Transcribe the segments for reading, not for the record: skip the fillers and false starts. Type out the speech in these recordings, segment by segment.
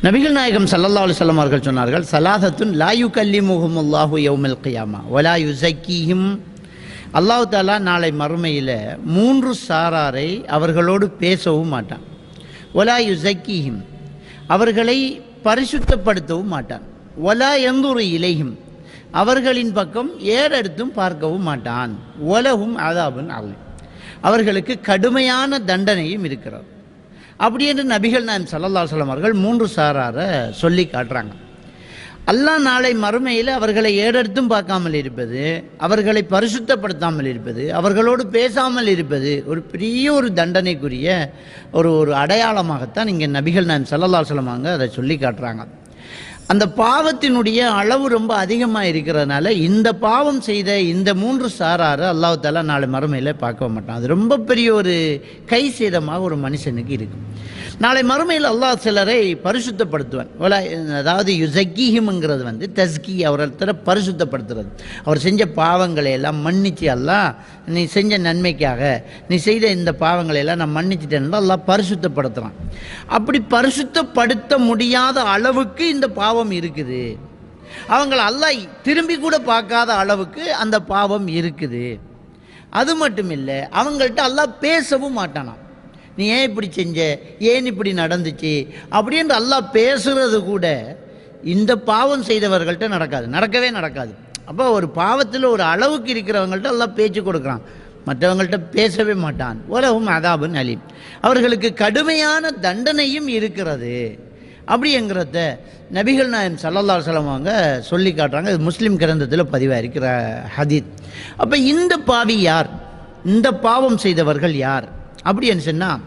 நபிகள் நாயகம் ஸல்லல்லாஹு அலைஹி வஸல்லம் அவர்கள் சொன்னார்கள், ஸலாஸத்துன் லா யுகல்லிமுஹுமுல்லாஹு யௌமல் கியாமா வலா யுஸக்கீஹிம். அல்லாஹ் தஆலா நாளை மறுமையில் 3 சாராரை அவர்களோடு பேசவும் மாட்டான். வலா யுஸக்கீஹிம், அவர்களை பரிசுத்தப்படுத்தவும் மாட்டான். வலா யன்துரு இலைஹிம், அவர்களின் பக்கம் ஏறெடுத்தும் பார்க்கவும் மாட்டான். வலஹும் அஸாபுன் அலீம், அவர்களுக்கு கடுமையான தண்டனையும் இருக்கிறது. அப்படி என்று நபிகள் நாயகம் ஸல்லல்லாஹு அலைஹி வஸல்லம் அவர்கள் 3 சாராரை சொல்லி காட்டுறாங்க. அல்லாஹ் நாளை மறுமையில் அவர்களை ஏறெடுத்தும் பார்க்காமல் இருப்பது, அவர்களை பரிசுத்தப்படுத்தாமல் இருப்பது, அவர்களோடு பேசாமல் இருப்பது ஒரு பெரிய ஒரு தண்டனைக்குரிய ஒரு அடையாளமாகத்தான் இங்கே நபிகள் நாயகம் ஸல்லல்லாஹு அலைஹி வஸல்லம் அவங்க அதை சொல்லி காட்டுறாங்க. அந்த பாவத்தினுடைய அளவு ரொம்ப அதிகமாக இருக்கிறதுனால இந்த பாவம் செய்த இந்த 3 சாராரை அல்லாஹ் தஆலா நாளை மறுமையில் பார்க்க மாட்டான். அது ரொம்ப பெரிய ஒரு கை சேதமாக ஒரு மனுஷனுக்கு இருக்கும். நாளை மறுமையில் அல்லாஹ் சிலரை பரிசுத்தப்படுத்துவான். அதாவது யுஸக்கீஹிம்ங்கிறது வந்து தஸ்கி, அவரை பரிசுத்தப்படுத்துறது. அவர் செஞ்ச பாவங்களை எல்லாம் மன்னிச்சு, அல்லாஹ் நீ செஞ்ச நன்மைக்காக நீ செய்த இந்த பாவங்களை எல்லாம் நான் மன்னிச்சிட்டேன்னு அல்லாஹ் பரிசுத்தப்படுத்துகிறான். அப்படி பரிசுத்தப்படுத்த முடியாத அளவுக்கு இந்த பாவம் இருக்குது. அவங்கள அல்லாஹ் திரும்பி கூட பார்க்காத அளவுக்கு அந்த பாவம் இருக்குது. அது மட்டும் இல்லை, அவங்கள்ட்ட அல்லாஹ் பேசவும் மாட்டானாம். நீ ஏன் இப்படி செஞ்ச, ஏன் இப்படி நடந்துச்சு அப்படின்ற அல்லாஹ் பேசுறது கூட இந்த பாவம் செய்தவர்கள்ட்ட நடக்கவே நடக்காது. அப்போ ஒரு பாவத்தில் ஒரு அளவுக்கு இருக்கிறவங்கள்ட்ட அல்லாஹ் பேச்சு கொடுக்குறான், மற்றவங்கள்ட்ட பேசவே மாட்டான். வலஹும் அஸாபுன் அலீம், அவர்களுக்கு கடுமையான தண்டனையும் இருக்கிறது. அப்படிங்கிறத நபிகள் நாயகம் ஸல்லல்லாஹு அலைஹி வஸல்லம் அவங்க சொல்லி காட்டுறாங்க. இது முஸ்லீம் கிரந்தத்தில் பதிவாக இருக்கிற ஹதீத். அப்போ இந்த பாவி யார், இந்த பாவம் செய்தவர்கள் யார் அப்படின்னு சொன்னால்,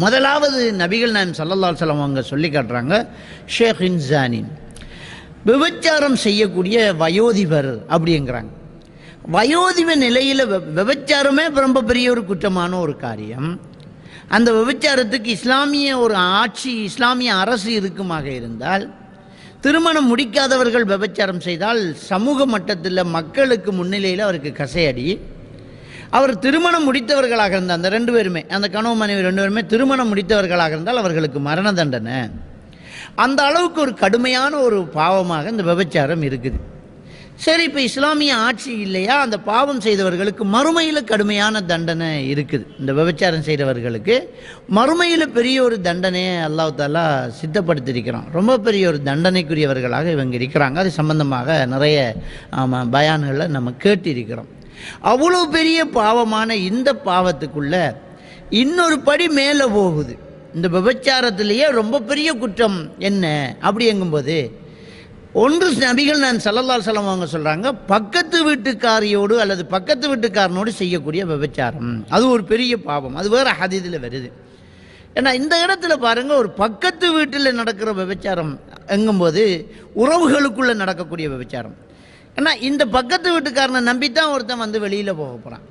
முதலாவது நபிகள் நாயகம் ஸல்லல்லாஹு அலைஹி வஸல்லம் அவங்க சொல்லி காட்டுறாங்க, ஷேஹின் ஜானி, விபச்சாரம் செய்யக்கூடிய வயோதிபர் அப்படிங்கிறாங்க. வயோதிப நிலையில் விபச்சாரமே ரொம்ப பெரிய ஒரு குற்றமான ஒரு காரியம். அந்த விபச்சாரத்துக்கு இஸ்லாமிய ஒரு ஆட்சி, இஸ்லாமிய அரசு இருக்குமாக இருந்தால், திருமணம் முடிக்காதவர்கள் விபச்சாரம் செய்தால் சமூக மட்டத்தில் மக்களுக்கு முன்னிலையில் அவருக்கு கசையடி. அவர் திருமணம் முடித்தவர்களாக இருந்தால், அந்த 2 பேருமே, அந்த கணவன் மனைவி 2 பேருமே திருமணம் முடித்தவர்களாக இருந்தால் அவர்களுக்கு மரண தண்டனை. அந்த அளவுக்கு ஒரு கடுமையான ஒரு பாவமாக இந்த விபச்சாரம் இருக்குது. சரி, இப்போ இஸ்லாமிய ஆட்சி இல்லையா, அந்த பாவம் செய்தவர்களுக்கு மறுமையில் கடுமையான தண்டனை இருக்குது. இந்த விபச்சாரம் செய்தவர்களுக்கு மறுமையில் பெரிய ஒரு தண்டனையை அல்லாஹ் தஆலா சித்தப்படுத்தியிருக்கிறான். ரொம்ப பெரிய ஒரு தண்டனைக்குரியவர்களாக இவங்க இருக்கிறாங்க. அது சம்பந்தமாக நிறைய பயான்களை நம்ம கேட்டிருக்கிறோம். அவ்வளோ பெரிய பாவமான இந்த பாவத்துக்குள்ள இன்னொரு படி மேலே போகுது. இந்த விபச்சாரத்திலேயே ரொம்ப பெரிய குற்றம் என்ன அப்படிங்கும்போது, ஒன்று நபிகள் நாயகம் ஸல்லல்லாஹு அலைஹி வஸல்லம் அவங்க சொல்கிறாங்க, பக்கத்து வீட்டுக்காரியோடு அல்லது பக்கத்து வீட்டுக்காரனோடு செய்யக்கூடிய விபச்சாரம் அது ஒரு பெரிய பாவம். அது வேறு ஹதீஸில் வருது. ஏன்னா இந்த இடத்துல பாருங்கள், ஒரு பக்கத்து வீட்டில் நடக்கிற விபச்சாரம் எங்கும்போது உறவுகளுக்குள்ளே நடக்கக்கூடிய விபச்சாரம். ஏன்னா இந்த பக்கத்து வீட்டுக்காரனை நம்பித்தான் ஒருத்தன் வந்து வெளியில் போக போகிறான்.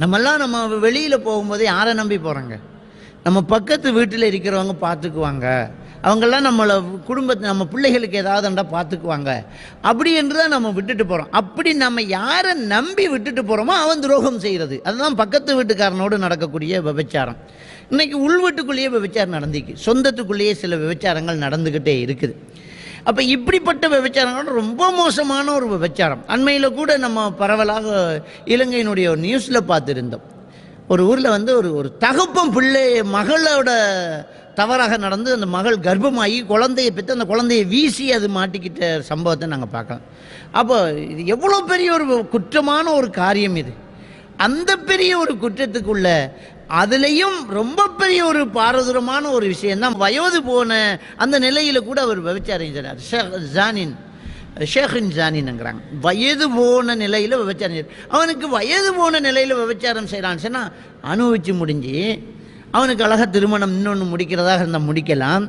நம்ம வெளியில் போகும்போது யாரை நம்பி போகிறாங்க? நம்ம பக்கத்து வீட்டில் இருக்கிறவங்க பார்த்துக்குவாங்க, அவங்கெல்லாம் நம்மளை குடும்பத்தை, நம்ம பிள்ளைகளுக்கு ஏதாவதுண்டா பார்த்துக்குவாங்க அப்படி என்று தான் நம்ம விட்டுட்டு போகிறோம். அப்படி நம்ம யாரை நம்பி விட்டுட்டு போகிறோமோ அவன் துரோகம் செய்கிறது. அதுதான் பக்கத்து வீட்டுக்காரனோடு நடக்கக்கூடிய விபச்சாரம். இன்றைக்கி உள் வீட்டுக்குள்ளேயே விபச்சாரம் நடந்துக்கு, சொந்தத்துக்குள்ளேயே சில விபச்சாரங்கள் நடந்துக்கிட்டே இருக்குது. அப்போ இப்படிப்பட்ட விபச்சாரங்கள் ரொம்ப மோசமான ஒரு விபச்சாரம். அண்மையில் கூட நம்ம பரவலாக இலங்கையினுடைய ஒரு நியூஸில் பார்த்துருந்தோம். ஒரு ஊரில் வந்து ஒரு தகப்பன் பிள்ளை மகளோட தவறாக நடந்து அந்த மகள் கர்ப்பமாகி குழந்தையை பெற்று அந்த குழந்தையை வீசி அது மாட்டிக்கிட்ட சம்பவத்தை நாங்கள் பார்க்கலாம். அப்போ இது எவ்வளோ பெரிய ஒரு குற்றமான ஒரு காரியம் இது. அந்த பெரிய ஒரு குற்றத்துக்குள்ள அதுலேயும் ரொம்ப பெரிய ஒரு பாரதூரமான ஒரு விஷயந்தான், வயோது போன அந்த நிலையில் கூட அவர் விபச்சாரம் செய்கிறார். ஷேஹின் ஜானின்ங்கிறாங்க. வயது போன நிலையில் விபச்சாரம் செய்கிறார். அவனுக்கு வயது போன நிலையில் விபச்சாரம் செய்கிறான்னு சொன்னால் அனுபவிச்சு முடிஞ்சு அவனுக்கு அழகாக திருமணம் இன்னொன்று முடிக்கிறதாக இருந்தால் முடிக்கலாம்.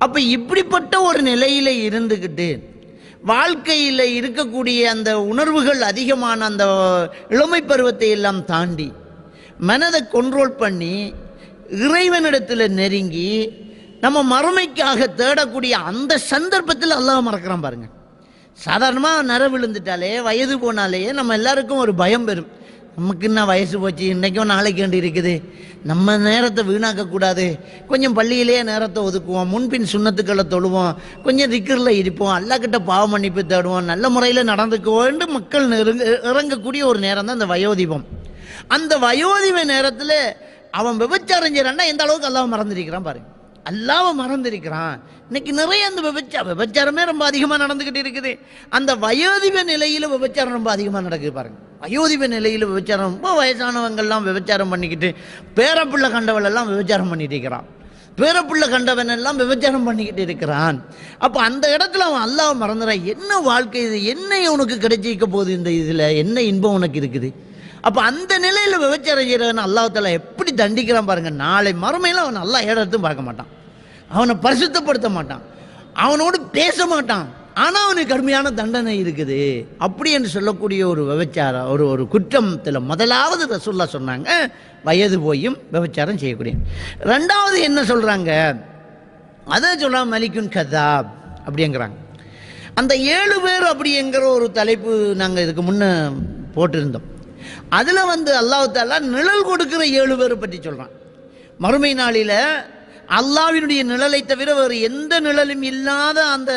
அப்போ இப்படிப்பட்ட ஒரு நிலையில் இருந்துக்கிட்டு வாழ்க்கையில் இருக்கக்கூடிய அந்த உணர்வுகள் அதிகமான அந்த இளமை பருவத்தை எல்லாம் தாண்டி மனதை கண்ட்ரோல் பண்ணி இறைவனிடத்தில் நெருங்கி நம்ம மறுமைக்காக தேடக்கூடிய அந்த சந்தர்ப்பத்தில் அல்லாஹ் மறக்கிறான் பாருங்கள். சாதாரணமாக நர விழுந்துட்டாலே, வயது போனாலேயே நம்ம எல்லாருக்கும் ஒரு பயம் பெறும். நமக்கு என்ன வயசு போச்சு, இன்றைக்கும் நாளைக்கு வேண்டி இருக்குது, நம்ம நேரத்தை வீணாக்கக்கூடாது, கொஞ்சம் பள்ளியிலேயே நேரத்தை ஒதுக்குவோம், முன்பின் சுண்ணத்துக்களை தொழுவோம், கொஞ்சம் திக்கரில் இருப்போம், அல்லாஹ்கிட்ட பாவ மன்னிப்பு தேடுவோம், நல்ல முறையில் நடந்துக்குவோன்னு மக்கள் இறங்கக்கூடிய ஒரு நேரம் தான் இந்த வயோதிபம். அந்த வயோதிப நேரத்தில் அவன் விபச்சாரம் செய்கிறான்னா எந்த அளவுக்கு அல்லாஹ் மறந்துருக்கிறான் பாருங்க. அல்லாஹ்வை மறந்துருக்கிறான். இன்னைக்கு நிறைய அந்த விபச்சாரமே ரொம்ப அதிகமாக நடந்துக்கிட்டு இருக்குது. அந்த வயோதிப நிலையில் விபச்சாரம் ரொம்ப அதிகமாக நடக்குது பாருங்க. வயோதிப நிலையில் விபச்சாரம், ரொம்ப வயசானவங்கள்லாம் விபச்சாரம் பண்ணிக்கிட்டு, பேரப்பிள்ளை கண்டவளெல்லாம் விபச்சாரம் பண்ணிட்டு இருக்கிறான், பேரப்பிள்ளை கண்டவன் எல்லாம் விபச்சாரம் பண்ணிக்கிட்டு இருக்கிறான். அப்போ அந்த இடத்துல அவன் அல்லாஹ்வை மறந்துறான். என்ன வாழ்க்கை இது, என்ன உனக்கு கிடைச்சிக்க போகுது, இந்த இதில் என்ன இன்பம் உனக்கு இருக்குது? அப்போ அந்த நிலையில் விபச்சாரம் செய்கிறவன் அல்லாஹ் தஆலா எப்படி தண்டிக்கிறான் பாருங்க. நாளை மறுமையில் அவன் அல்லாஹ் ஏறெடுத்தும் பார்க்க மாட்டான், அவனை பரிசுத்தப்படுத்த மாட்டான், அவனோடு பேச மாட்டான். ஆனால் அவனுக்கு கடுமையான தண்டனை இருக்குது. அப்படி என்று சொல்லக்கூடிய ஒரு விபச்சாரம், ஒரு குற்றத்தில் முதலாவது ரசூலுல்லாஹ் சொன்னாங்க வயது போயும் விபச்சாரம் செய்யக்கூடிய. ரெண்டாவது என்ன சொல்கிறாங்க, அதை சொல்கிறாங்க மலிக்குன் கதாப் அப்படிங்கிறாங்க. அந்த 7 பேர் அப்படிங்கிற ஒரு தலைப்பு நாங்கள் இதுக்கு முன்னே போட்டிருந்தோம். அதில் அல்லாஹ் தஆலா நிழல் கொடுக்கிற 7 பேரை பற்றி சொல்கிறான். மறுமை நாளில் அல்லாஹ்வினுடைய நிழலை தவிர வேறு எந்த நிழலும் இல்லாத அந்த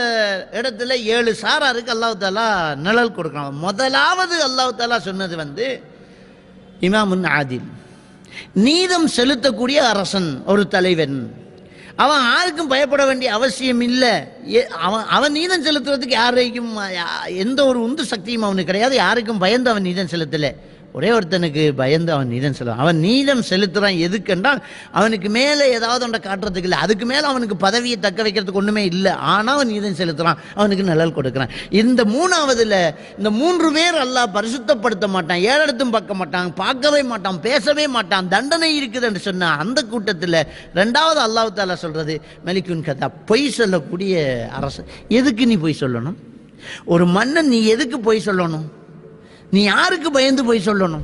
இடத்துல 7 சாராருக்கு அல்லாஹ் தஆலா நிழல் கொடுக்குறான். முதலாவது அல்லாஹ் தஆலா சொன்னது இமாமுன் ஆதில், நீதம் செலுத்தக்கூடிய அரசன், ஒரு தலைவன். அவன் யாருக்கும் பயப்பட வேண்டிய அவசியம் இல்லை. அவன் நீதம் செலுத்துறதுக்கு யாரையும் எந்த ஒரு உந்து சக்தியும் அவனுக்கு கிடையாது. யாருக்கும் பயந்து அவன் நீதம் செலுத்தலை. ஒரே ஒருத்தனுக்கு பயந்து அவன் நீதம் செலுத்தான். அவன் நீதம் செலுத்துறான் எதுக்கென்றால் அவனுக்கு மேலே ஏதாவது ஒன்றை காட்டுறதுக்கு இல்லை, அதுக்கு மேலே அவனுக்கு பதவியை தக்க வைக்கிறதுக்கு ஒன்றுமே இல்லை. ஆனால் அவன் நீதம் செலுத்துறான், அவனுக்கு நிழல் கொடுக்குறான். இந்த மூணாவதுல இந்த 3 பேர் அல்லாஹ் பரிசுத்தப்படுத்த மாட்டான், ஏறெடுத்தும் பார்க்க மாட்டான், பார்க்கவே மாட்டான், பேசவே மாட்டான், தண்டனை இருக்குது என்று சொன்ன அந்த கூட்டத்தில் ரெண்டாவது அல்லாஹ் தஆலா சொல்றது மலிக்குன் கதா, பொய் சொல்லக்கூடிய அரசு. எதுக்கு நீ பொய் சொல்லணும்? ஒரு மன்னன் நீ எதுக்கு பொய் சொல்லணும்? நீ யாருக்கு பயந்து பொய் சொல்லணும்?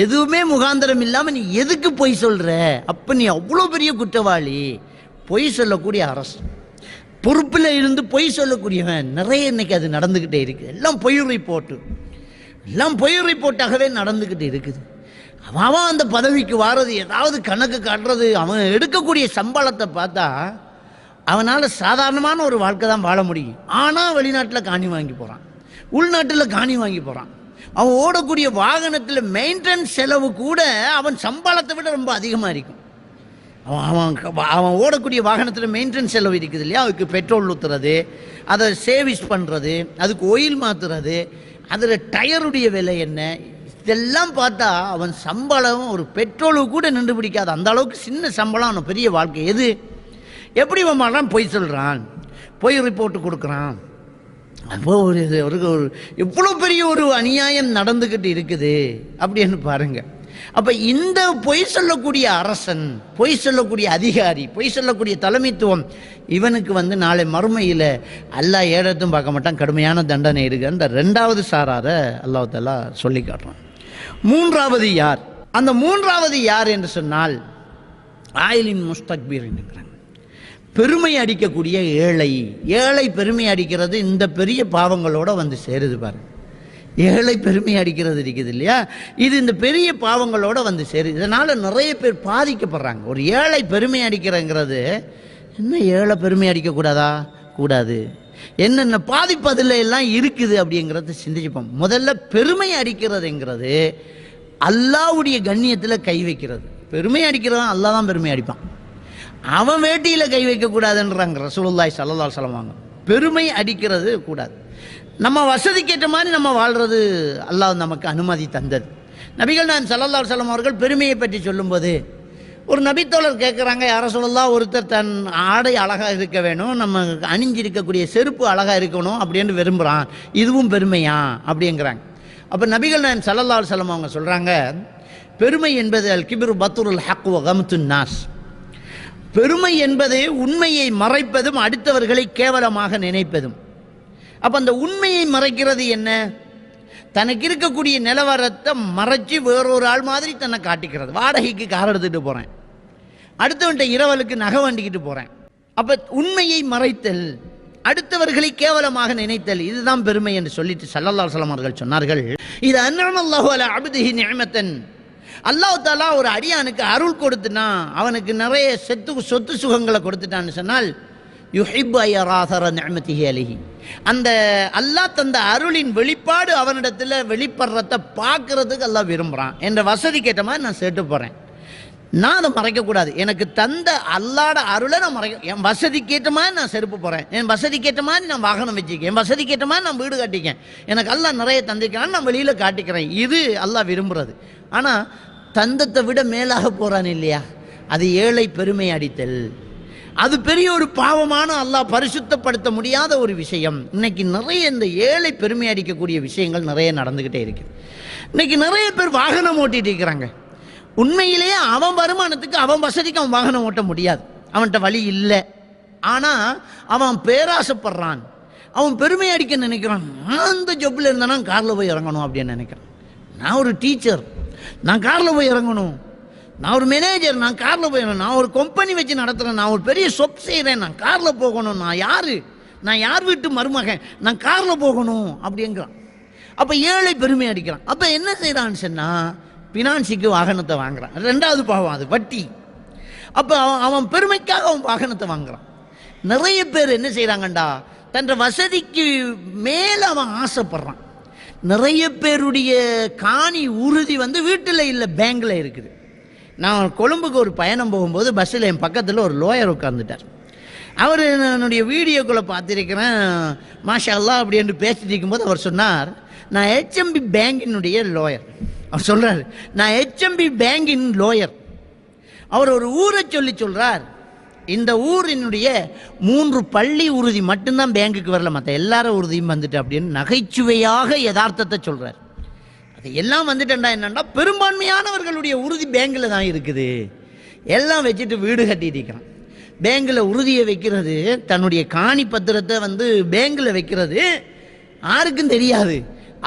எதுவுமே முகாந்திரம் இல்லாமல் நீ எதுக்கு பொய் சொல்ற? அப்போ நீ அவ்வளோ பெரிய குற்றவாளி. பொய் சொல்லக்கூடிய அரசு, பொறுப்பில் இருந்து பொய் சொல்லக்கூடியவன் நிறைய இன்னைக்கு அது நடந்துக்கிட்டே இருக்குது. எல்லாம் பொய் ரிப்போர்ட்டாகவே நடந்துக்கிட்டு இருக்குது. அவன் அந்த பதவிக்கு வாரது, ஏதாவது கணக்கு காட்டுறது, அவன் எடுக்கக்கூடிய சம்பளத்தை பார்த்தா அவனால் சாதாரணமான ஒரு வாழ்க்கை தான் வாழ முடியும். ஆனால் வெளிநாட்டில் காணி வாங்கி போகிறான், உள்நாட்டில் காணி வாங்கி போகிறான். அவன் ஓடக்கூடிய வாகனத்தில் மெயின்டெனன்ஸ் செலவு கூட அவன் சம்பளத்தை விட ரொம்ப அதிகமாக இருக்கும். அவன் ஓடக்கூடிய வாகனத்தில் மெயின்டெனன்ஸ் செலவு இருக்குது இல்லையா, அதுக்கு பெட்ரோல் ஊற்றுறது, அதை சேவிஸ் பண்ணுறது, அதுக்கு ஆயில் மாற்றுறது, அதில் டயருடைய விலை என்ன, இதெல்லாம் பார்த்தா அவன் சம்பளம் ஒரு பெட்ரோலுக்கு கூட நின்று பிடிக்காது. அந்த அளவுக்கு சின்ன சம்பளம், அவன் பெரிய வாழ்க்கை. எது எப்படி அவன் பண்ணுறான்? பொய் சொல்கிறான், பொய் ரிப்போர்ட்டு கொடுக்குறான். அப்போ ஒரு எவ்வளோ பெரிய ஒரு அநியாயம் நடந்துக்கிட்டு இருக்குது அப்படின்னு பாருங்க. அப்போ இந்த பொய் சொல்லக்கூடிய அரசன், பொய் சொல்லக்கூடிய அதிகாரி, பொய் சொல்லக்கூடிய தலைமைத்துவம், இவனுக்கு நாளை மறுமையில் அல்லாஹ் ஏறெடுத்தும் பார்க்க மாட்டான், கடுமையான தண்டனை இருக்கு. அந்த ரெண்டாவது சாராரை அல்லாஹ் தஆலா சொல்லி காட்டுறான். மூன்றாவது யார்? அந்த மூன்றாவது யார் என்று சொன்னால் ஆயிலின் முஸ்தக்பீர்ங்கிறாங்க, பெருமை அடிக்கக்கூடிய ஏழை. ஏழை பெருமை அடிக்கிறது இந்த பெரிய பாவங்களோட சேருது பாருங்க. ஏழை பெருமை அடிக்கிறது இருக்குது இல்லையா, இது இந்த பெரிய பாவங்களோட சேருது. இதனால் நிறைய பேர் பாதிக்கப்படுறாங்க. ஒரு ஏழை பெருமை அடிக்கிறங்கிறது, என்ன ஏழை பெருமை அடிக்கக்கூடாதா? கூடாது. என்னென்ன பாதிப்பு அதில் எல்லாம் இருக்குது அப்படிங்கிறத சிந்திச்சுப்போம். முதல்ல பெருமை அடிக்கிறதுங்கிறது அல்லாஹ்வுடைய கண்ணியத்தில் கை வைக்கிறது. பெருமை அடிக்கிறவன் அல்லாஹ் தான் பெருமை அடிப்பான். அவன் வேட்டியில் கை வைக்கக்கூடாதுன்றாங்க ரசூலுல்லாஹி ஸல்லல்லாஹு அலைஹி வஸல்லம். பெருமை அடிக்கிறது கூடாது. நம்ம வசதிக்கேற்ற மாதிரி நம்ம வாழ்கிறது அல்லாஹ் நமக்கு அனுமதி தந்தது. நபிகள் நாயகம் ஸல்லல்லாஹு அலைஹி வஸல்லம் அவர்கள் பெருமையை பற்றி சொல்லும்போது ஒரு நபித்தோழர் கேட்குறாங்க, யா ரசூலல்லாஹ், ஒருத்தர் தன் ஆடை அழகாக இருக்க வேணும், நம்ம அணிஞ்சிருக்கக்கூடிய செருப்பு அழகாக இருக்கணும் அப்படின்னு விரும்புகிறான், இதுவும் பெருமையா அப்படிங்கிறாங்க. அப்போ நபிகள் நாயகம் ஸல்லல்லாஹு அலைஹி வஸல்லம் அவங்க சொல்கிறாங்க, பெருமை என்பது அல் கிப்ரு பத்ருல் ஹக் வ கம்துன் நாஸ். பெருமை என்பது உண்மையை மறைப்பதும் அடுத்தவர்களை கேவலமாக நினைப்பதும். அப்போ அந்த உண்மையை மறைக்கிறது என்ன? தனக்கு இருக்கக்கூடிய நிலவரத்தை மறைச்சி வேறொரு ஆள் மாதிரி தன்னை காட்டிக்கிறது. வாடகைக்கு கார் எடுத்துகிட்டு போகிறேன், அடுத்தவன்ட்ட இரவலுக்கு நகை வண்டிக்கிட்டு போகிறேன். அப்போ உண்மையை மறைத்தல், அடுத்தவர்களை கேவலமாக நினைத்தல், இதுதான் பெருமை என்று சொல்லிட்டு ஸல்லல்லாஹு அலைஹி வஸல்லம் அவர்கள் சொன்னார்கள், இது அன்அம அல்லாஹு அலா அப்திஹி நிஅமத்தன், அல்லாஹ் தஆலா ஒரு அடியானுக்கு அருள் கொடுத்துனா, அவனுக்கு நிறைய சொத்து சுகங்களை கொடுத்துட்டான்னு சொன்னால், யுஹிப்பு அய்யராதர நிஅமத்திஹி அலைஹி, அந்த அல்லாஹ் தந்த அருளின் வெளிப்பாடு அவனிடத்தில் வெளிப்படுறத பார்க்கறதுக்கு அல்லாஹ் விரும்புகிறான். என்ற வசதிக்கு ஏற்ற மாதிரி நான் சேர்த்து போகிறேன், நான் அதை மறைக்கக்கூடாது. எனக்கு தந்த அல்லாட அருளை நான் மறைக்க, என் வசதிக்கு ஏற்ற மாதிரி நான் செருப்பு போகிறேன், என் வசதிக்கு ஏற்ற மாதிரி நான் வாகனம் வச்சுக்கேன், என் வசதிக்கு ஏற்ற மாதிரி நான் வீடு கட்டிக்கேன், எனக்கு அல்லாஹ் நிறைய தந்திக்கிறான்னு நான் வெளியில் காட்டிக்கிறேன். இது அல்லாஹ் விரும்புகிறது. ஆனால் தந்தத்தை விட மேலாக போகிறான் இல்லையா, அது ஏழை பெருமை அடித்தல். அது பெரிய ஒரு பாவமான, அல்லாஹ் பரிசுத்தப்படுத்த முடியாத ஒரு விஷயம். இன்னைக்கு நிறைய இந்த ஏழை பெருமை அடிக்கக்கூடிய விஷயங்கள் நிறைய நடந்துக்கிட்டே இருக்கு. இன்னைக்கு நிறைய பேர் வாகனம் ஓட்டிகிட்டு இருக்கிறாங்க. உண்மையிலேயே அவன் வருமானத்துக்கு அவன் வசதிக்கு அவன் வாகனம் ஓட்ட முடியாது, அவன்கிட்ட வழி இல்லை. ஆனால் அவன் பேராசைப்படுறான், அவன் பெருமை அடிக்க நினைக்கிறான். நான் அந்த ஜொப்பில் இருந்தானா காரில் போய் இறங்கணும் அப்படின்னு நினைக்கிறான். நான் ஒரு டீச்சர், நான் காரில் போய் இறங்கணும். நான் ஒரு மேனேஜர், நான் காரில் போயிடணும். நான் ஒரு கம்பெனி வச்சு நடத்துகிறேன், நான் ஒரு பெரிய சொப் செய்கிறேன், நான் காரில் போகணும். நான் யார் வீட்டு மருமகன், நான் காரில் போகணும் அப்படிங்கிறான். அப்போ ஏழை பெருமை அடிக்கிறான். அப்போ என்ன செய்கிறான்னு சொன்னால், பினான்சிக்கு வாகனத்தை வாங்குறான். ரெண்டாவது பாவம் அது வட்டி. அப்போ அவன் பெருமைக்காக அவன் வாகனத்தை வாங்குறான். நிறைய பேர் என்ன செய்கிறாங்கண்டா, தன் வசதிக்கு மேலே அவன் ஆசைப்படுறான். நிறைய பேருடைய காணி உறுதி வீட்டில் இல்லை, பேங்கில் இருக்குது. நான் கொழும்புக்கு ஒரு பயணம் போகும்போது பஸ்ஸில் என் பக்கத்தில் ஒரு லோயர் உட்கார்ந்துட்டார். அவர் என்னுடைய வீடியோக்குள்ளே பார்த்துருக்கிறேன், மாஷா அல்லாஹ் அப்படி என்று பேசிட்டு இருக்கும்போது அவர் சொன்னார், நான் HMB பேங்கினுடைய லோயர். அவர் சொல்கிறார், நான் HMB பேங்கின் லோயர். அவர் ஒரு ஊரை சொல்கிறார், இந்த ஊரினுடைய 3 பள்ளி உறுதி மட்டும்தான் பேங்குக்கு வரல, மற்ற எல்லாரும் உறுதியும் வந்துட்டு அப்படின்னு நகைச்சுவையாக யதார்த்தத்தை சொல்கிறார். அது எல்லாம் வந்துட்டேன்டா என்னன்னா, பெரும்பான்மையானவர்களுடைய உறுதி பேங்கில் தான் இருக்குது. எல்லாம் வச்சுட்டு வீடு கட்டிட்டு இருக்கிறான். பேங்கில் உறுதியை வைக்கிறது, தன்னுடைய காணி பத்திரத்தை பேங்கில் வைக்கிறது யாருக்கும் தெரியாது.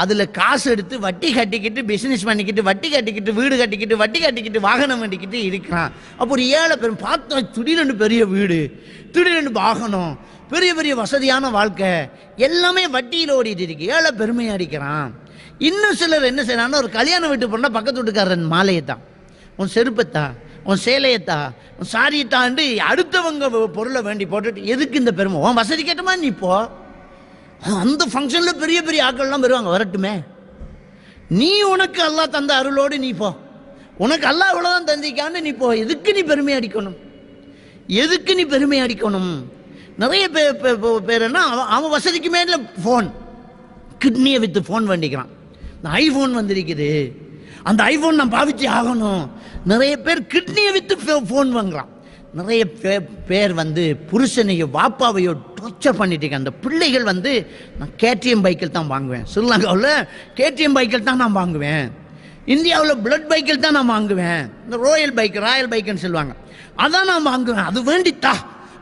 அதில் காசு எடுத்து வட்டி கட்டிக்கிட்டு பிஸ்னஸ் பண்ணிக்கிட்டு, வட்டி கட்டிக்கிட்டு, வீடு கட்டிக்கிட்டு, வட்டி கட்டிக்கிட்டு, வாகனம் கட்டிக்கிட்டு இருக்கிறான். அப்போ ஒரு ஏழை பேரும் பார்த்தா திடீரென்று பெரிய வீடு, திடீரென்று வாகனம், பெரிய பெரிய வசதியான வாழ்க்கை, எல்லாமே வட்டியில் ஓடிட்டு இருக்கு. ஏழை பெருமையை அடிக்கிறான். இன்னும் சிலர் என்ன செய்யறாங்கன்னா, ஒரு கல்யாணம் வீட்டு போனால் பக்கத்து வீட்டுக்காரன் மாலையத்தான், உன் செருப்பத்தா, உன் சேலையத்தா, உன் சாரியத்தாண்டு அடுத்தவங்க பொருளை வேண்டி போட்டுட்டு, எதுக்கு இந்த பெருமை? உன் வசதி கேட்டமா நீ போ, அந்த ஃபங்க்ஷனில் பெரிய பெரிய ஆட்கள்லாம் வருவாங்க, வரட்டுமே. நீ உனக்கு அல்லாஹ் தந்த அருளோடு நீ போ, உனக்கு அல்லாஹ் இவ்வளோதான் தந்திக்கான்னு நீ போ. எதுக்கு நீ பெருமை அடிக்கணும்? எதுக்கு நீ பெருமை அடிக்கணும்? நிறைய பேர் என்ன, அவன் வசதிக்கு மேலே ஃபோன், கிட்னியை விற்று ஃபோன் வேண்டிக்கிறான். இந்த ஐஃபோன் வந்திருக்குது, அந்த ஐஃபோன் நான் பாவிச்சு ஆகணும். நிறைய பேர் கிட்னியை விற்று ஃபோன் வாங்குறான். நிறைய பேர் புருஷனையோ வாப்பாவையோ டார்ச்சர் பண்ணிட்டு. அந்த பிள்ளைகள் நான் KTM பைக்கில் தான் வாங்குவேன், ஸ்ரீலங்காவில் KTM பைக்கில் தான் நான் வாங்குவேன், இந்தியாவில் பிளட் பைக்கில் தான் நான் வாங்குவேன், இந்த ராயல் பைக்குன்னு சொல்லுவாங்க, அதான் நான் வாங்குவேன், அது வேண்டித்தா.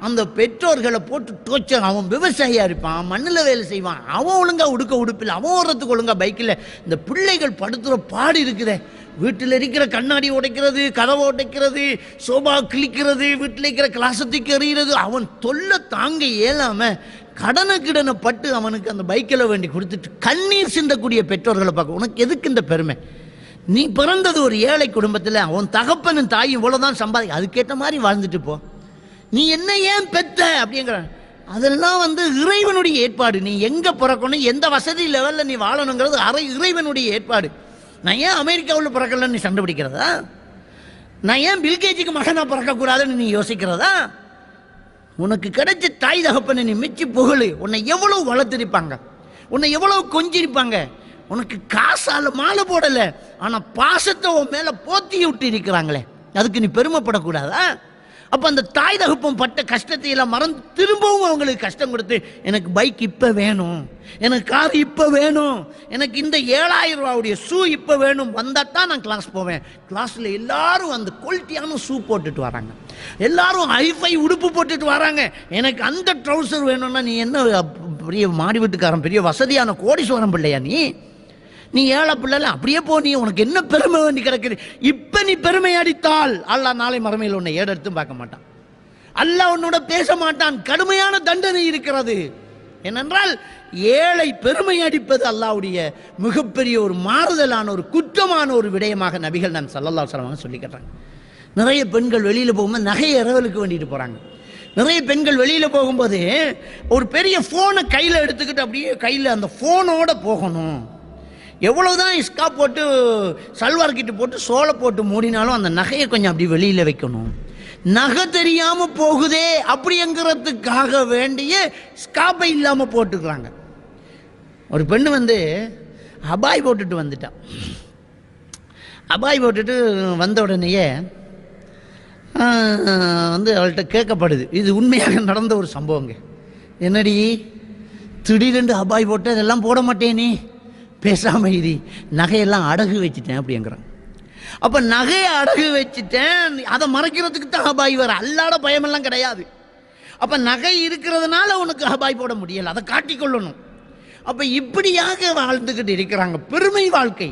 அந்த பெற்றோர்களை போட்டு டோர்ச்சர். அவன் விவசாயியாக இருப்பான், மண்ணில் வேலை செய்வான், அவன் ஒழுங்காக உடுப்பில், அவன் ஓடுறதுக்கு ஒழுங்காக பைக்கில். இந்த பிள்ளைகள் படுத்துகிற பாடு இருக்குதே, வீட்டில் இருக்கிற கண்ணாடி உடைக்கிறது, கதவை உடைக்கிறது, சோபா கிழிக்கிறது, வீட்டில் இருக்கிற கிளாசத்துக்கு எறிகிறது, அவன் தொல்லை தாங்க இயலாமல் கடனை பட்டு அவனுக்கு அந்த பைக்கில் வேண்டி கொடுத்துட்டு கண்ணீர் சிந்தக்கூடிய பெற்றோர்களை பார்க்க. உனக்கு எதுக்கு இந்த பெருமை? நீ பிறந்தது ஒரு ஏழை குடும்பத்தில், அவன் தகப்பனும் தாயும் இவ்வளோதான் சம்பாதி, அதுக்கேற்ற மாதிரி வாழ்ந்துட்டு போ. நீ என்ன ஏன் பெத்த அப்படிங்கிற, அதெல்லாம் இறைவனுடைய ஏற்பாடு. நீ எங்கே பிறக்கணும், எந்த வசதி லெவலில் நீ வாழணுங்கிறது இறைவனுடைய ஏற்பாடு. நான் ஏன் அமெரிக்காவில் பிறக்கலன்னு நீ சண்டை பிடிக்கிறதா? நான் ஏன் பில்கேஜிக்கு மகனாக பிறக்கக்கூடாதுன்னு நீ யோசிக்கிறதா? உனக்கு கிடைச்ச தாய் தகப்பனை நீ மிச்சி புகழு. உன்னை எவ்வளோ வளர்த்திருப்பாங்க, உன்னை எவ்வளோ கொஞ்சிருப்பாங்க. உனக்கு காசால் மாலை போடலை, ஆனால் பாசத்தை உன் மேலே போத்தி விட்டு இருக்கிறாங்களே, அதுக்கு நீ பெருமைப்படக்கூடாதா? அப்போ அந்த தாய் தகப்பம் பட்ட கஷ்டத்தை எல்லாம் மறந்து திரும்பவும் அவங்களுக்கு கஷ்டம் கொடுத்து, எனக்கு பைக் இப்போ வேணும், எனக்கு கார் இப்போ வேணும், எனக்கு இந்த 7000 ரூபாவுடைய ஷூ இப்போ வேணும், வந்தால் தான் நான் கிளாஸ் போவேன். கிளாஸில் எல்லாரும் அந்த குவாலிட்டியான ஷூ போட்டுட்டு வராங்க, எல்லாரும் ஹைஃபை உடுப்பு போட்டுட்டு வராங்க. எனக்கு அந்த ட்ரௌசர் வேணும்னா நீ என்ன பெரிய மாடி வீட்டுக்காரன், பெரிய வசதியான கோடீஸ்வரம் பிள்ளையா? நீ ஏழை பிள்ளைல அப்படியே போ. நீ உனக்கு என்ன பெருமை வேண்டி கிடக்குது? இப்போ நீ பெருமை அடித்தால் அல்லாஹ் நாளை மறுமையில் உன்னை ஏடெடுத்தும் பார்க்க மாட்டான், அல்லாஹ் உன்னோட பேச மாட்டான். கடுமையான தண்டனை இருக்கிறது. ஏனென்றால் ஏழை பெருமை அடிப்பது அல்லாஹ்வுடைய மிகப்பெரிய ஒரு மாறுதலான ஒரு குற்றமான ஒரு விடயமாக நபிகள் நான் ஸல்லல்லாஹு அலைஹி வஸல்லம் சொல்லி காட்டுறாங்க. நிறைய பெண்கள் வெளியில் போகும்போது நகை இரவலுக்கு வேண்டிட்டு போகிறாங்க. நிறைய பெண்கள் வெளியில் போகும்போது ஒரு பெரிய ஃபோனை கையில் எடுத்துக்கிட்டு அப்படியே கையில் அந்த ஃபோனோட போகணும். எவ்வளவுதான் இஸ்கா போட்டு சல்வார் கிட்ட போட்டு சோளை போட்டு மூடினாலும் அந்த நகையை கொஞ்சம் அப்படி வெளியில் வைக்கணும். நகை தெரியாமல் போகுதே அப்படிங்கிறதுக்காக வேண்டிய ஸ்காப்பை இல்லாமல் போட்டுக்கிறாங்க. ஒரு பெண்ணு வந்து அபாய் போட்டுட்டு வந்துட்டான். அபாய் போட்டுட்டு வந்த உடனேயே வந்து அவள்கிட்ட கேட்கப்படுது. இது உண்மையாக நடந்த ஒரு சம்பவங்க. என்னடி திடீரென்று அபாய் போட்டு அதெல்லாம் போட மாட்டேனே, பேசாம இது நகையெல்லாம் அடகு வச்சுட்டேன் அப்படிங்கிறான். அப்போ நகையை அடகு வச்சுட்டேன், அதை மறைக்கிறதுக்கு தான் அபாய் வர, அல்லாட பயமெல்லாம் கிடையாது. அப்போ நகை இருக்கிறதுனால உனக்கு அபாய் போட முடியலை, அதை காட்டிக்கொள்ளணும். அப்போ இப்படியாக வாழ்ந்துக்கிட்டு இருக்கிறாங்க. பெருமை வாழ்க்கை.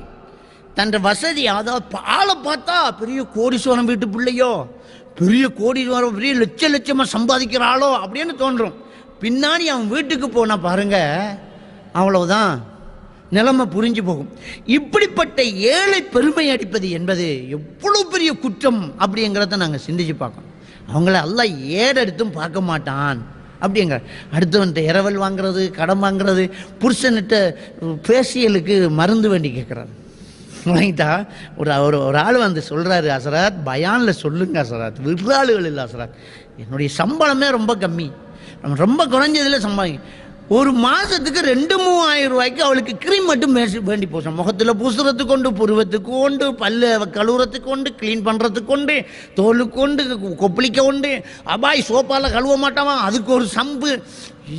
தன் வசதி, அதாவது ஆளை பார்த்தா பெரிய கோடீஸ்வரம் வீட்டு பிள்ளையோ, பெரிய கோடீஸ்வரம் பெரிய லட்சமாக சம்பாதிக்கிற ஆளோ அப்படின்னு தோன்றும். பின்னாடி அவன் வீட்டுக்கு போனால் பாருங்க, அவ்வளவுதான் நிலைமை புரிஞ்சு போகும். இப்படிப்பட்ட ஏழை பெருமை அடிப்பது என்பது எவ்வளோ பெரிய குற்றம் அப்படிங்கிறத நாங்கள் சிந்திச்சு பார்க்கணும். அவங்கள எல்லாம் ஏடெடுத்தும் பார்க்க மாட்டான் அப்படிங்கிற. அடுத்தவன்கிட்ட இரவல் வாங்குறது, கடன் வாங்குறது, புருஷன்கிட்ட ஃபேஷியலுக்கு மருந்து வேண்டி கேட்குறாரு. வாங்கிட்டா ஒரு ஆள் வந்து சொல்கிறாரு, அசராத் பயானில் சொல்லுங்க அசராத், விருதாளுகள் இல்லை அசராத், என்னுடைய சம்பளமே ரொம்ப கம்மி, ரொம்ப குறைஞ்சதில் சம்பாதிக்கும், ஒரு மாதத்துக்கு 2-3 ரூபாய்க்கு அவளுக்கு க்ரீம் மட்டும் வேண்டி போச்சோம். முகத்தில் பூசுறதுக்கு கொண்டு, புருவத்துக்கு கொண்டு, பல்லு கழுவுறதுக்கு கொண்டு, க்ளீன் பண்ணுறதுக்கு கொண்டு, தோலுக்கு கொண்டு, கொப்பளிக்க கொண்டு, அபாய் சோப்பால் கழுவ மாட்டாமா, அதுக்கு ஒரு சம்பு,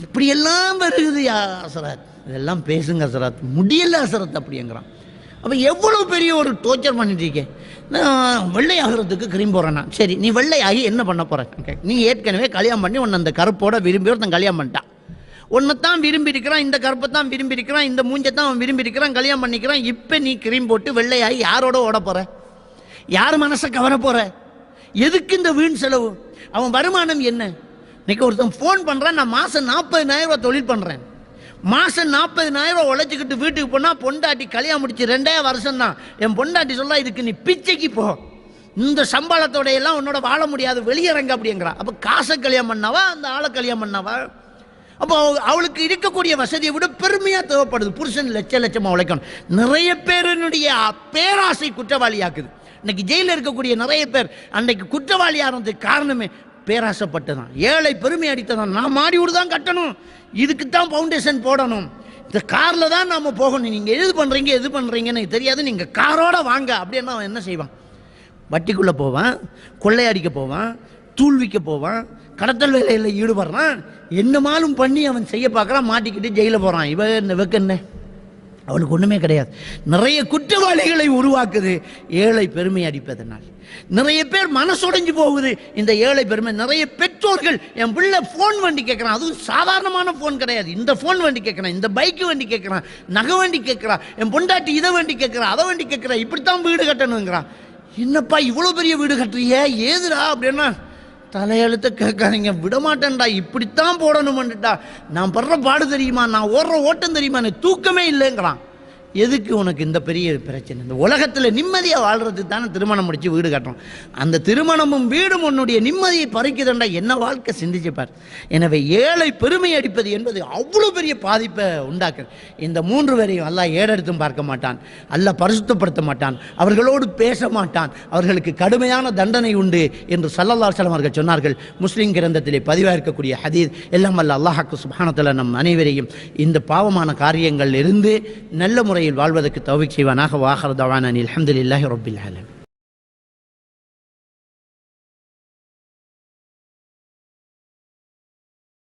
இப்படியெல்லாம் வருகுது அசராத். இதெல்லாம் பேசுங்க அசராத், முடியலை அசரத் அப்படிங்கிறான். அப்போ எவ்வளோ பெரிய ஒரு டோர்ச்சர் பண்ணிட்டு இருக்கேன். நான் வெள்ளை ஆகிறதுக்கு க்ரீம் போடுறேன்னா, சரி நீ வெள்ளை ஆகி என்ன பண்ண போகிற? நீ ஏற்கனவே கல்யாணம் பண்ணி உன்னை அந்த கருப்போட விரும்பி ஒருத்தன் கல்யாணம் பண்ணிட்டான். ஒன்றைத்தான் விரும்பி இருக்கிறான், இந்த கருப்பை தான் விரும்பி இருக்கிறான், இந்த மூஞ்சத்தான் அவன் விரும்பி இருக்கிறான், கல்யாணம் பண்ணிக்கிறான். இப்போ நீ க்ரீம் போட்டு வெள்ளையாகி யாரோட ஓட போகிற? யார் மனசை கவர போகிற? எதுக்கு இந்த வீண் செலவு? அவன் வருமானம் என்ன? இன்னைக்கு ஒருத்தன் ஃபோன் பண்ணுறான், நான் மாதம் 40,000 ரூபா தொழில் பண்ணுறேன், மாதம் 40,000 ரூபா உழைச்சிக்கிட்டு வீட்டுக்கு போனால் பொண்டாட்டி கல்யாணம் முடிச்சு 2 வருஷம் தான். என் பொண்டாட்டி சொல்ல, இதுக்கு நீ பிச்சைக்கு போ, இந்த சம்பளத்தோட எல்லாம் உன்னோட வாழ முடியாது, வெளியிறங்க அப்படிங்கிறா. அப்போ காசை கல்யாணம் பண்ணாவா, அந்த ஆளை கல்யாணம் பண்ணாவா? அப்போ அவளுக்கு இருக்கக்கூடிய வசதியை விட பெருமையாக தேவைப்படுது. புருஷன் லட்சமாக உழைக்கணும். நிறைய பேருடைய பேராசை குற்றவாளியாக்குது. இன்னைக்கு ஜெயிலில் இருக்கக்கூடிய நிறைய பேர் அன்னைக்கு குற்றவாளியானதுக்கு காரணமே பேராசைப்பட்டுதான். ஏழை பெருமை அடித்ததான். நான் மாடி வீடு தான் கட்டணும், இதுக்கு தான் ஃபவுண்டேஷன் போடணும், இந்த காரில் தான் நாம் போகணும், நீங்கள் எது பண்ணுறீங்கன்னு எனக்கு தெரியாது, நீங்கள் காரோட வாங்க அப்படின்னா அவன் என்ன செய்வான்? வட்டிக்குள்ளே போவான், கொள்ளையடிக்க போவான், தூள்விக்க போவான், கடத்தல் வேலையில் ஈடுபடுறான், என்னமாலும் பண்ணி அவன் செய்ய பார்க்குறான், மாட்டிக்கிட்டு ஜெயிலில் போகிறான். இந்த வெக்க என்ன? அவளுக்கு ஒன்றுமே கிடையாது. நிறைய குற்றவாளிகளை உருவாக்குது ஏழை பெருமை அடிப்பதனால். நிறைய பேர் மனசுடைஞ்சு போகுது இந்த ஏழை பெருமை. நிறைய பெற்றோர்கள், என் பிள்ளை ஃபோன் வண்டி கேட்குறான், அதுவும் சாதாரணமான ஃபோன் கிடையாது, இந்த ஃபோன் வண்டி கேட்குறான், இந்த பைக்கு வண்டி கேட்குறான், நகை வண்டி கேட்குறான், என் பொண்டாட்டி இதை வண்டி கேட்குறான், அதை வண்டி கேட்குறான், இப்படித்தான் வீடு கட்டணுங்கிறான். என்னப்பா இவ்வளோ பெரிய வீடு கட்டுறிய, ஏதுடா அப்படின்னா, தலையெழுத்த கேட்காதீங்க, விடமாட்டேன்டா, இப்படித்தான் போடணும்னுட்டா, நான் படுற பாடு தெரியுமா, நான் ஓடுற ஓட்டம் தெரியுமா, எனக்கு தூக்கமே இல்லைங்கிறான். எதுக்கு உனக்கு இந்த பெரிய பிரச்சனை? இந்த உலகத்தில் நிம்மதியாக வாழ்கிறதுக்கு தானே திருமணம் முடித்து வீடு கட்டுறோம். அந்த திருமணமும் வீடும் உன்னுடைய நிம்மதியை பறிக்குதுண்டா, என்ன வாழ்க்கை சிந்திச்சுப்பார். எனவே ஏழை பெருமை அடிப்பது என்பது அவ்வளோ பெரிய பாதிப்பை உண்டாக்குது. இந்த 3 பேரையும் அல்லாஹ் ஏறெடுத்தும் பார்க்க மாட்டான், அல்லாஹ் பரிசுத்தப்படுத்த மாட்டான், அவர்களோடு பேச மாட்டான், அவர்களுக்கு கடுமையான தண்டனை உண்டு என்று ஸல்லல்லாஹு அலைஹி வஸல்லம் அவர்கள் சொன்னார்கள். முஸ்லிம் கிரந்தத்திலே பதிவாக இருக்கக்கூடிய ஹதீஸ். எல்லாம் அல்ல அல்லாஹ்வுக்கு சுப்ஹானஹு வ தஆலா நம் அனைவரையும் இந்த பாவமான காரியங்கள் இருந்து நல்ல முறை வாழ்வதற்கு தௌஃபீக் செய்வானாக. வ ஆகிரு தஅவானா அல்ஹம்துலில்லாஹி ரப்பில் ஆலமீன்.